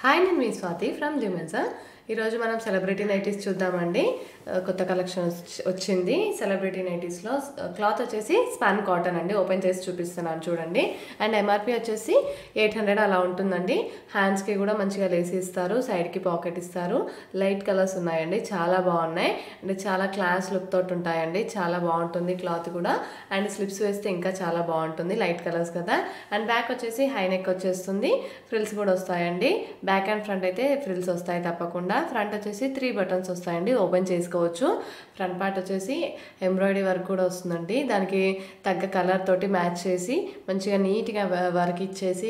Hi, నేను మీ Swathi from జిమెన్సా. ఈరోజు మనం సెలబ్రిటీ నైటీస్ చూద్దామండి. కొత్త కలెక్షన్ వచ్చింది సెలబ్రిటీ నైటీస్లో. క్లాత్ వచ్చేసి స్పాన్ కాటన్ అండి. ఓపెన్ చేసి చూపిస్తున్నాను చూడండి. అండ్ ఎంఆర్పి వచ్చేసి 800 అలా ఉంటుందండి. హ్యాండ్స్కి కూడా మంచిగా లేసి ఇస్తారు, సైడ్కి పాకెట్ ఇస్తారు. లైట్ కలర్స్ ఉన్నాయండి, చాలా బాగున్నాయి. అండ్ చాలా క్లాస్ లుక్ తోటి ఉంటాయండి, చాలా బాగుంటుంది క్లాత్ కూడా. అండ్ స్లిప్స్ వేస్తే ఇంకా చాలా బాగుంటుంది, లైట్ కలర్స్ కదా. అండ్ బ్యాక్ వచ్చేసి హై నెక్ వచ్చేస్తుంది, ఫ్రిల్స్ కూడా వస్తాయండి. బ్యాక్ అండ్ ఫ్రంట్ అయితే ఫ్రిల్స్ వస్తాయి తప్పకుండా. ఫ్రంట్ వచ్చేసి 3 బటన్స్ వస్తాయండి, ఓపెన్ చేసుకోవచ్చు. ఫ్రంట్ పార్ట్ వచ్చేసి ఎంబ్రాయిడరీ వర్క్ కూడా వస్తుందండి. దానికి తగ్గ కలర్ తోటి మ్యాచ్ చేసి మంచిగా నీట్గా వర్క్ ఇచ్చేసి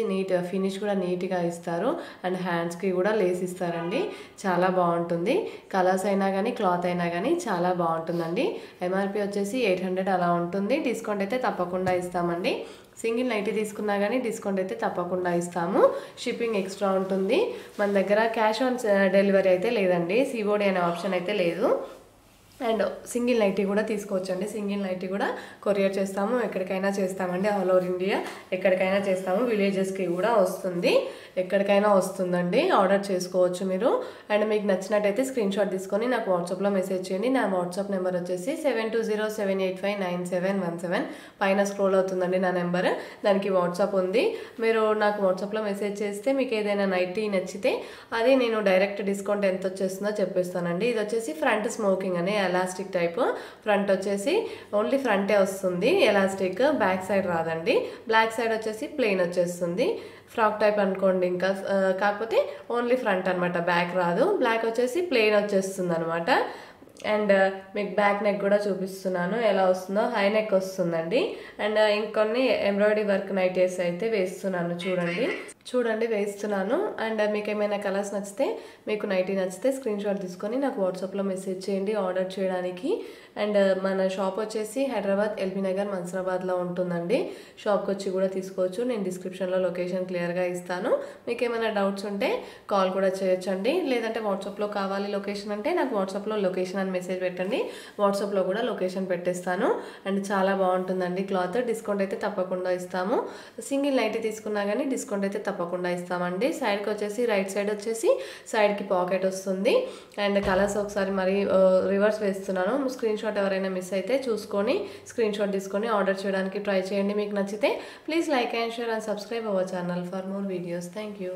ఫినిష్ కూడా నీట్గా ఇస్తారు. అండ్ హ్యాండ్స్కి కూడా లేస్ ఇస్తారండి, చాలా బాగుంటుంది. కలర్స్ అయినా కానీ క్లాత్ అయినా కానీ చాలా బాగుంటుందండి. ఎంఆర్పి వచ్చేసి 800 అలా ఉంటుంది. డిస్కౌంట్ అయితే తప్పకుండా ఇస్తామండి. సింగిల్ నైటీ తీసుకున్నా కానీ డిస్కౌంట్ అయితే తప్పకుండా ఇస్తాము. షిప్పింగ్ ఎక్స్ట్రా ఉంటుంది. మన దగ్గర క్యాష్ ఆన్ డెలివరీ అయితే లేదండి, సిఓడి అనే ఆప్షన్ అయితే లేదు. అండ్ సింగిల్ నైటీ కూడా తీసుకోవచ్చండి. సింగిల్ నైటీ కూడా కొరియర్ చేస్తాము, ఎక్కడికైనా చేస్తామండి. ఆల్ ఓవర్ ఇండియా ఎక్కడికైనా చేస్తాము. విలేజెస్కి కూడా వస్తుంది, ఎక్కడికైనా వస్తుందండి. ఆర్డర్ చేసుకోవచ్చు మీరు. అండ్ మీకు నచ్చినట్టయితే స్క్రీన్ షాట్ తీసుకొని నాకు వాట్సాప్లో మెసేజ్ చేయండి. నా వాట్సాప్ నెంబర్ వచ్చేసి 7207859717. పైన స్క్రోల్ అవుతుందండి నా నెంబర్, దానికి వాట్సాప్ ఉంది. మీరు నాకు వాట్సాప్లో మెసేజ్ చేస్తే మీకు ఏదైనా నైటీ నచ్చితే అది నేను డైరెక్ట్ డిస్కౌంట్ ఎంత వచ్చేస్తుందో చెప్పేస్తానండి. ఇది వచ్చేసి ఫ్రంట్ స్మోకింగ్ అని ఎలాస్టిక్ టైప్. ఫ్రంట్ వచ్చేసి ఓన్లీ ఫ్రంటే వస్తుంది ఎలాస్టిక్, బ్యాక్ సైడ్ రాదండి. బ్లాక్ సైడ్ వచ్చేసి ప్లెయిన్ వచ్చేస్తుంది. ఫ్రాక్ టైప్ అనుకోండి ఇంకా, కాకపోతే ఓన్లీ ఫ్రంట్ అనమాట, బ్యాక్ రాదు. బ్లాక్ వచ్చేసి ప్లెయిన్ వచ్చేస్తుంది అనమాట. అండ్ మీకు బ్యాక్ నెక్ కూడా చూపిస్తున్నాను ఎలా వస్తుందో. హై నెక్ వస్తుందండి. అండ్ ఇంకొన్ని ఎంబ్రాయిడరీ వర్క్ నైటీస్ అయితే వేస్తున్నాను చూడండి వేస్తున్నాను. అండ్ మీకు ఏమైనా కలర్స్ నచ్చితే, మీకు నైటీ నచ్చితే స్క్రీన్ షాట్ తీసుకొని నాకు వాట్సాప్లో మెసేజ్ చేయండి ఆర్డర్ చేయడానికి. అండ్ మన షాప్ వచ్చేసి హైదరాబాద్ ఎల్బీ నగర్ మన్సరాబాద్లో ఉంటుందండి. షాప్కి వచ్చి కూడా తీసుకోవచ్చు. నేను డిస్క్రిప్షన్లో లొకేషన్ క్లియర్గా ఇస్తాను. మీకు ఏమైనా డౌట్స్ ఉంటే కాల్ కూడా చేయొచ్చండి. లేదంటే వాట్సాప్లో కావాలి లొకేషన్ అంటే నాకు వాట్సాప్లో లొకేషన్ అని మెసేజ్ పెట్టండి, వాట్సాప్లో కూడా లొకేషన్ పెట్టేస్తాను. అండ్ చాలా బాగుంటుందండి క్లాత్. డిస్కౌంట్ అయితే తప్పకుండా ఇస్తాము. సింగిల్ నైటీ తీసుకున్నా కానీ డిస్కౌంట్ అయితే తప్పకుండా ఇస్తామండి. సైడ్కి వచ్చేసి రైట్ సైడ్ వచ్చేసి సైడ్కి పాకెట్ వస్తుంది. అండ్ కలర్స్ ఒకసారి మరి రివర్స్ వేస్తున్నాను. స్క్రీన్ షాట్ ఎవరైనా మిస్ అయితే చూసుకొని స్క్రీన్ షాట్ తీసుకొని ఆర్డర్ చేయడానికి ట్రై చేయండి. మీకు నచ్చితే please like and share and subscribe our channel for more videos. Thank you.